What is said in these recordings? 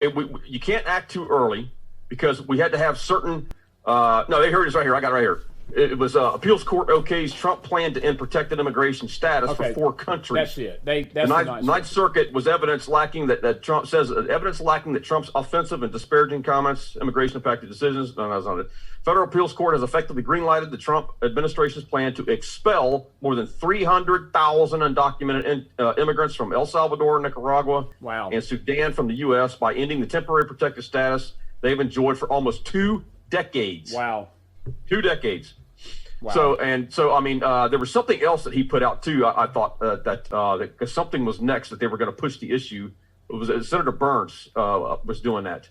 you can't act too early because we had to have certain. No, here it is right here. I got it right here. It was appeals court okays Trump plan to end protected immigration status for 4 countries. That's it. The Ninth Circuit was evidence lacking that Trump says evidence lacking that Trump's offensive and disparaging comments, immigration impacted decisions. No, that's not it. Federal appeals court has effectively greenlighted the Trump administration's plan to expel more than 300,000 undocumented immigrants from El Salvador, Nicaragua, and Sudan from the U.S. by ending the temporary protected status they've enjoyed for almost 2 decades. Wow. 2 decades. Wow. So I mean, there was something else that he put out too. I thought that something was next that they were going to push the issue. It was Senator Burns was doing that.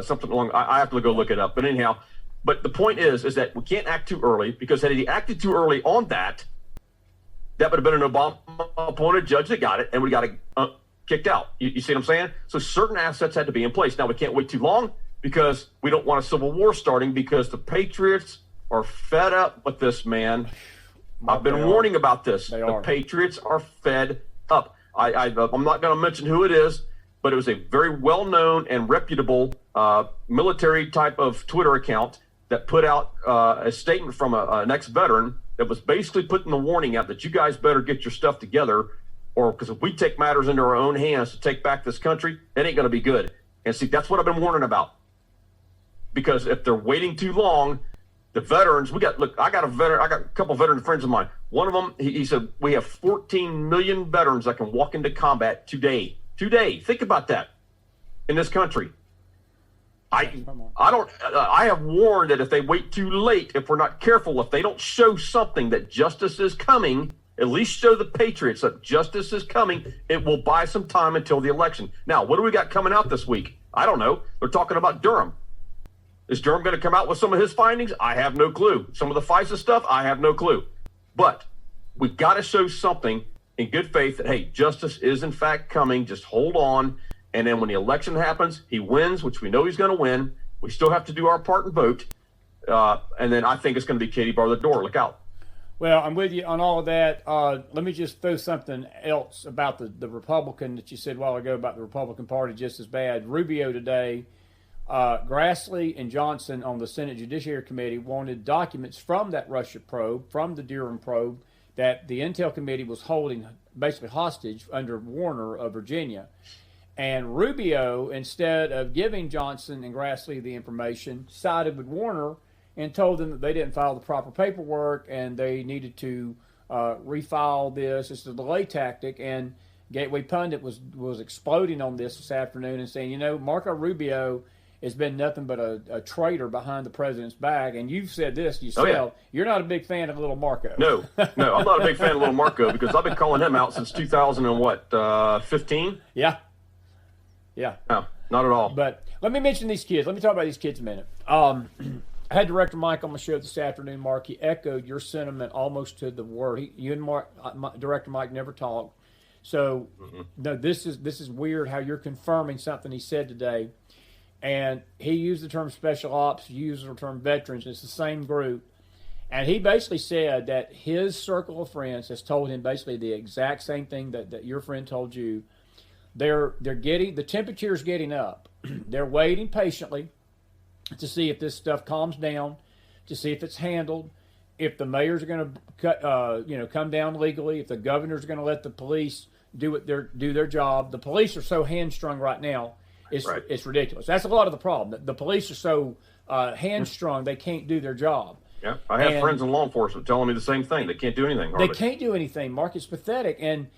Something along. I have to go look it up. But anyhow, but the point is that we can't act too early, because had he acted too early on that would have been an Obama appointed judge that got it, and we got kicked out. You see what I'm saying? So certain assets had to be in place. Now we can't wait too long, because we don't want a civil war starting, because the Patriots are fed up with this, man. I've been warning about this. The Patriots are fed up. I'm not going to mention who it is, but it was a very well-known and reputable military type of Twitter account that put out a statement from an ex-veteran that was basically putting the warning out that you guys better get your stuff together, or because if we take matters into our own hands to take back this country, it ain't going to be good. And see, that's what I've been warning about. Because if they're waiting too long, the veterans, I got a couple veteran friends of mine. One of them, he said, we have 14 million veterans that can walk into combat today. Think about that in this country. I have warned that if they wait too late, if we're not careful, if they don't show something that justice is coming, at least show the Patriots that justice is coming, it will buy some time until the election. Now, what do we got coming out this week? I don't know. They're talking about Durham. Is Durham going to come out with some of his findings? I have no clue. Some of the FISA stuff, I have no clue. But we've got to show something in good faith that, hey, justice is in fact coming. Just hold on. And then when the election happens, he wins, which we know he's going to win. We still have to do our part and vote. And then I think it's going to be Katie bar the door. Look out. Well, I'm with you on all of that. Let me just throw something else about the Republican that you said a while ago about the Republican Party just as bad. Rubio today, Grassley and Johnson on the Senate Judiciary Committee wanted documents from that Russia probe, from the Durham probe, that the Intel Committee was holding basically hostage under Warner of Virginia. And Rubio, instead of giving Johnson and Grassley the information, sided with Warner and told them that they didn't file the proper paperwork and they needed to refile this. It's a delay tactic. And Gateway Pundit was exploding on this afternoon and saying, Marco Rubio has been nothing but a traitor behind the president's back. And you've said this yourself. You're not a big fan of little Marco. No, I'm not a big fan of little Marco, because I've been calling him out since 2015? Yeah. No, not at all. But let me mention these kids. Let me talk about these kids a minute. I had Director Mike on my show this afternoon, Mark. He echoed your sentiment almost to the word. You and Director Mike never talked. So, no, this is weird how you're confirming something he said today. And he used the term special ops, used the term veterans. It's the same group. And he basically said that his circle of friends has told him basically the exact same thing that your friend told you. They're getting, the temperature's getting up. They're waiting patiently to see if this stuff calms down, to see if it's handled, if the mayors are going to come down legally, if the governor's going to let the police do their job. The police are so hamstrung right now. It's ridiculous. That's a lot of the problem. The police are so hamstrung they can't do their job. Yeah, I have friends in law enforcement telling me the same thing. They can't do anything. They can't do anything. Mark, it's pathetic. And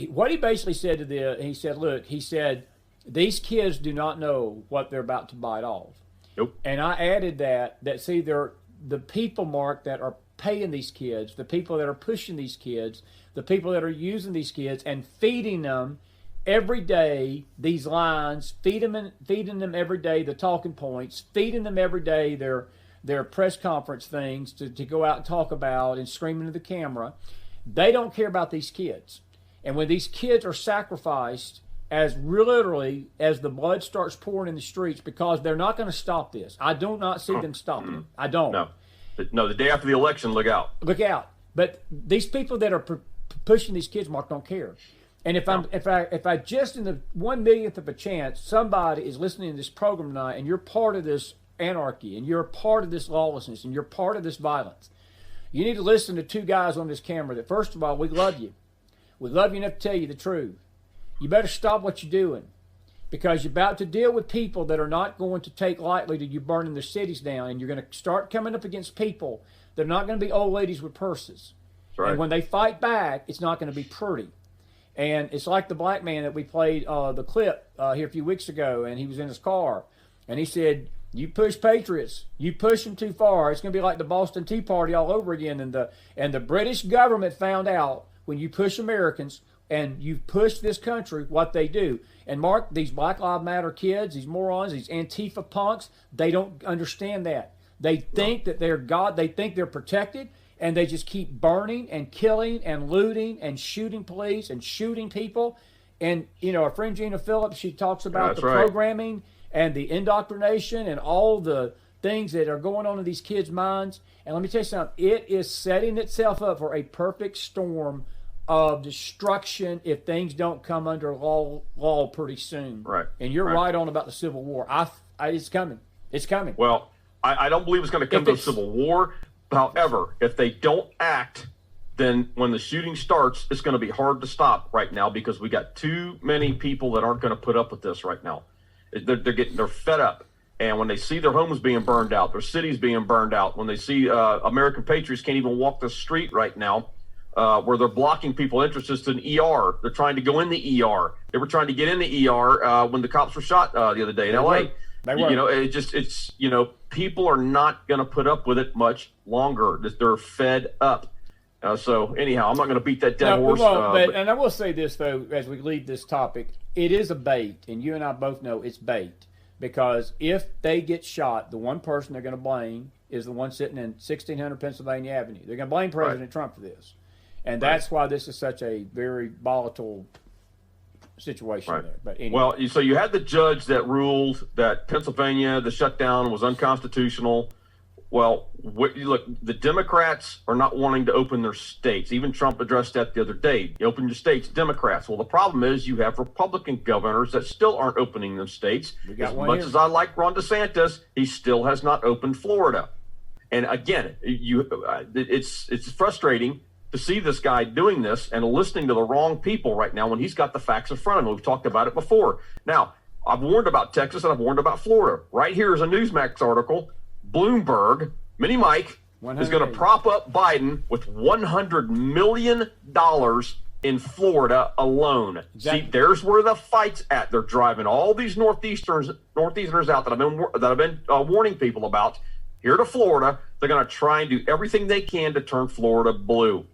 what he basically said to he said, these kids do not know what they're about to bite off. Nope. And I added that see, they're the people, Mark, that are paying these kids, the people that are pushing these kids, the people that are using these kids and feeding them every day these lines, feeding them every day the talking points, feeding them every day their press conference things to go out and talk about and scream into the camera. They don't care about these kids. And when these kids are sacrificed as literally as the blood starts pouring in the streets, because they're not going to stop this. I do not see them stopping it. I don't. No, the day after the election, look out. Look out. But these people that are pushing these kids, Mark, don't care. And if I just in the 1/1,000,000th of a chance, somebody is listening to this program tonight, and you're part of this anarchy, and you're part of this lawlessness, and you're part of this violence, you need to listen to two guys on this camera that, first of all, we love you. We love you enough to tell you the truth. You better stop what you're doing, because you're about to deal with people that are not going to take lightly to you burning their cities down, and you're going to start coming up against people that are not going to be old ladies with purses. Right. And when they fight back, it's not going to be pretty. And it's like the black man that we played the clip here a few weeks ago, and he was in his car, and he said, "You push patriots, you push them too far. It's going to be like the Boston Tea Party all over again." And the British government found out when you push Americans and you push this country, what they do. And Mark, these Black Lives Matter kids, these morons, these Antifa punks, they don't understand that. They think that they're God. They think they're protected. And they just keep burning and killing and looting and shooting police and shooting people. And, our friend Gina Phillips, she talks about the programming and the indoctrination and all the things that are going on in these kids' minds. And let me tell you something. It is setting itself up for a perfect storm of destruction if things don't come under law pretty soon. Right. And you're right on about the Civil War. It's coming. It's coming. Well, I don't believe it's going to come to a civil war. However, if they don't act, then when the shooting starts, it's going to be hard to stop right now, because we got too many people that aren't going to put up with this right now. They're fed up. And when they see their homes being burned out, their cities being burned out, when they see American patriots can't even walk the street right now, where they're blocking people interested in ER. They're trying to go in the ER. They were trying to get in the ER when the cops were shot the other day in LA. People are not going to put up with it much longer. They're fed up. So anyhow, I'm not going to beat that dead horse. And I will say this, though, as we leave this topic, it is a bait, and you and I both know it's bait, because if they get shot, the one person they're going to blame is the one sitting in 1600 Pennsylvania Avenue. They're going to blame President Trump for this. And that's why this is such a very volatile situation there. But anyway. Well, so you had the judge that ruled that Pennsylvania, the shutdown was unconstitutional. Well, look, the Democrats are not wanting to open their states. Even Trump addressed that the other day. You open your states, Democrats. Well, the problem is you have Republican governors that still aren't opening their states. As much as I like Ron DeSantis, he still has not opened Florida. And again, it's frustrating to see this guy doing this and listening to the wrong people right now when he's got the facts in front of him. We've talked about it before. Now, I've warned about Texas and I've warned about Florida. Right here is a Newsmax article. Bloomberg, Mini Mike, is going to prop up Biden with $100 million in Florida alone. Exactly. See, there's where the fight's at. They're driving all these Northeasterners out that I've been warning people about here to Florida. They're going to try and do everything they can to turn Florida blue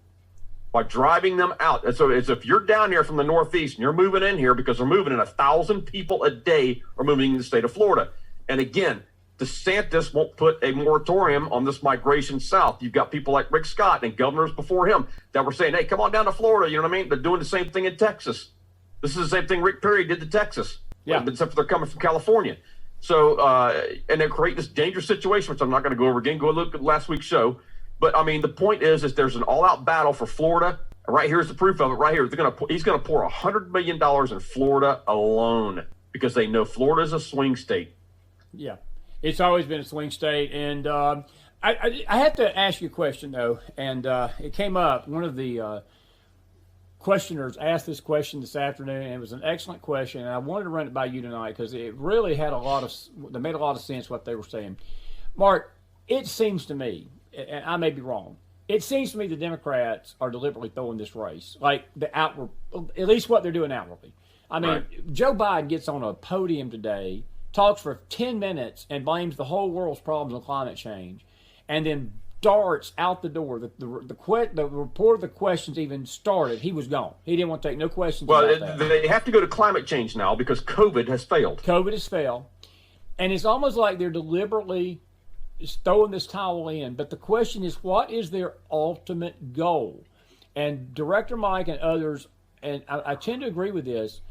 by driving them out. And so it's if you're down here from the Northeast and you're moving in here, because they're moving in 1,000 people a day are moving in the state of Florida. And again, DeSantis won't put a moratorium on this migration south. You've got people like Rick Scott and governors before him that were saying, hey, come on down to Florida. You know what I mean? They're doing the same thing in Texas. This is the same thing Rick Perry did to Texas. Yeah. Except for they're coming from California. So, and they create this dangerous situation, which I'm not going to go over again. Go look at last week's show. But, I mean, the point is there's an all-out battle for Florida. Right here's the proof of it right here. He's going to pour $100 million in Florida alone because they know Florida is a swing state. Yeah. It's always been a swing state, and I have to ask you a question, though, and it came up. One of the questioners asked this question this afternoon, and it was an excellent question, and I wanted to run it by you tonight because it really had they made a lot of sense what they were saying. Mark, it seems to me, and I may be wrong, it seems to me the Democrats are deliberately throwing this race, like the outward, at least what they're doing outwardly. I mean, Joe Biden gets on a podium today, talks for 10 minutes and blames the whole world's problems on climate change, and then darts out the door. Before the questions even started, he was gone. He didn't want to take no questions about that. They have to go to climate change now because COVID has failed. COVID has failed. And it's almost like they're deliberately throwing this towel in. But the question is, what is their ultimate goal? And Director Mike and others, and I tend to agree with this,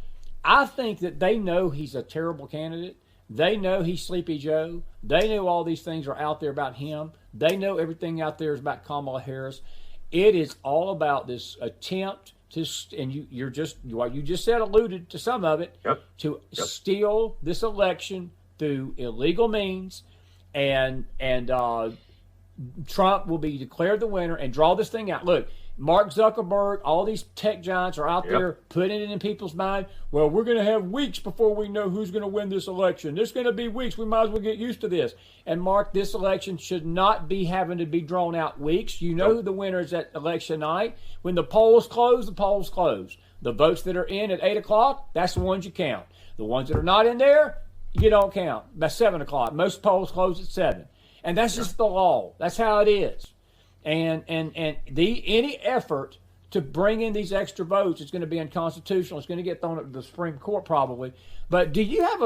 I think that they know he's a terrible candidate. They know he's Sleepy Joe. They know all these things are out there about him. They know everything out there is about Kamala Harris. It is all about this attempt and you're just what you just said alluded to some of it, to steal this election through illegal means, and Trump will be declared the winner and draw this thing out. Look, Mark Zuckerberg, all these tech giants are out there putting it in people's mind. Well, we're going to have weeks before we know who's going to win this election. There's going to be weeks. We might as well get used to this. And Mark, this election should not be having to be drawn out weeks. You know who the winner is at election night. When the polls close, the polls close. The votes that are in at 8 o'clock, that's the ones you count. The ones that are not in there, you don't count. That's 7 o'clock. Most polls close at 7. And that's just the law. That's how it is. And any effort to bring in these extra votes is going to be unconstitutional. It's going to get thrown up to the Supreme Court probably. But do you have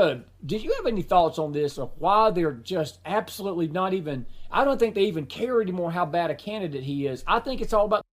any thoughts on this of why they're just absolutely not even? I don't think they even care anymore how bad a candidate he is. I think it's all about